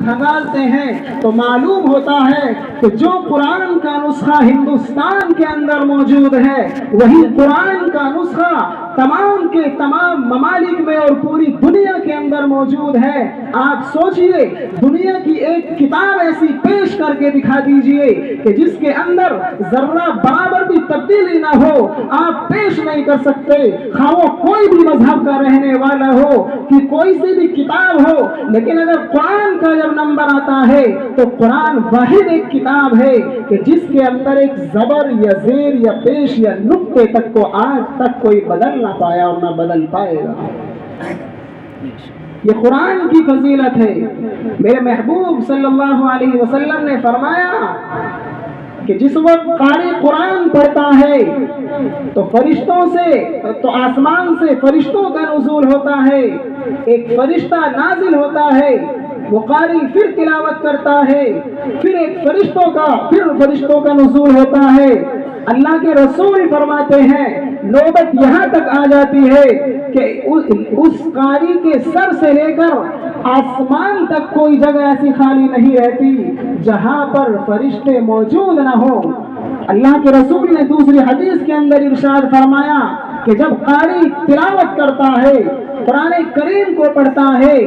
کھنگالتے ہیں تو معلوم ہوتا ہے کہ جو قرآن کا نسخہ ہندوستان کے اندر موجود ہے وہی قرآن کا نسخہ تمام کے تمام ممالک میں اور پوری دنیا کے اندر موجود ہے۔ آپ سوچئے، دنیا کی ایک کتاب ایسی پیش کر کے دکھا دیجئے کہ جس کے اندر ذرہ برابر بھی تبدیلی نہ ہو، آپ پیش نہیں کر سکتے، خواہ وہ کوئی بھی مذہب کا رہنے والا ہو، کہ کوئی سی بھی کتاب ہو، لیکن اگر قرآن کا جب نمبر آتا ہے تو قرآن واحد ایک کتاب ہے کہ جس کے اندر ایک زبر یا زیر یا پیش یا نقطے تک کو آج تک کوئی بدل نہ پایا اور نہ بدل پائے گا۔ یہ قرآن کی فضیلت ہے۔ میرے محبوب صلی اللہ علیہ وسلم نے فرمایا کہ جس وقت قاری قرآن پڑھتا ہے تو فرشتوں سے، تو آسمان سے فرشتوں کا نزول ہوتا ہے، ایک فرشتہ نازل ہوتا ہے، وہ قاری پھر تلاوت کرتا ہے، پھر ایک فرشتوں کا نزول ہوتا ہے۔ اللہ کے رسول فرماتے ہیں نوبت یہاں تک آ جاتی ہے کہ اس قاری کے سر سے لے کر آسمان تک کوئی جگہ ایسی خالی نہیں رہتی جہاں پر فرشتے موجود نہ ہوں۔ اللہ کے رسول نے دوسری حدیث کے اندر ارشاد فرمایا کہ جب قاری تلاوت کرتا ہے، قرآن کریم کو پڑھتا ہے،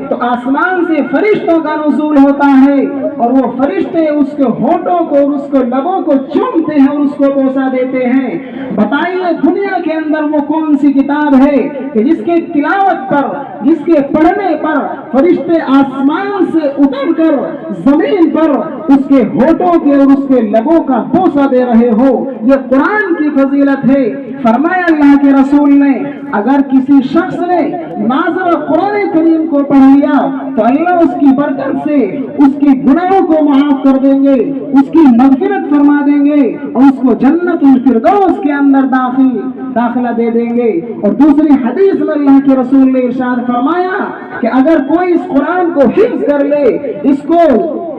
تو آسمان سے فرشتوں کا نزول ہوتا ہے اور وہ فرشتے اس کے ہونٹوں کو اور اس کے لبوں کو چومتے ہیں اور اس کو بوسہ دیتے ہیں۔ بتائیے دنیا کے اندر وہ کون سی کتاب ہے کہ جس کے تلاوت پر، جس کے پڑھنے پر فرشتے آسمان سے اتر کر زمین پر اس کے ہونٹوں کے اور اس کے لبوں کا بوسہ دے رہے ہو؟ یہ قرآن کی فضیلت ہے۔ فرمایا اللہ کے رسول نے اگر کسی شخص نے ناظر قرآن کریم کو پڑھ لیا تو اللہ اس کی برکت سے اس کی گناہوں کو معاف کر دیں گے، اس کی مغفرت فرما دیں گے اور اس کو جنت الفردوس کے اندر داخلہ دے دیں گے۔ اور دوسری حدیث میں اللہ کے رسول نے ارشاد فرمایا کہ اگر کوئی اس قرآن کو حفظ کر لے، اس کو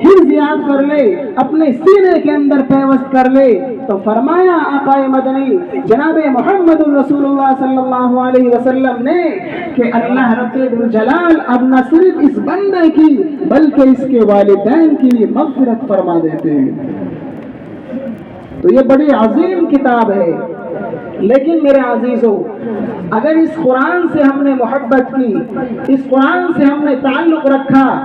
حفظ یاد کر لے، اپنے سینے کے اندر پیوست کر لے، تو فرمایا آقا مدنی جناب محمد رسول اللہ صلی اللہ علیہ وسلم نے کہ اللہ رب الجلال اب نہ صرف اس بندے کی بلکہ اس کے والدین کی بھی مغفرت فرما دیتے ہیں۔ تو یہ بڑی عظیم کتاب ہے۔ لیکن میرے عزیزو، اگر اس قرآن سے ہم نے محبت کی، اس قرآن سے ہم نے تعلق رکھا،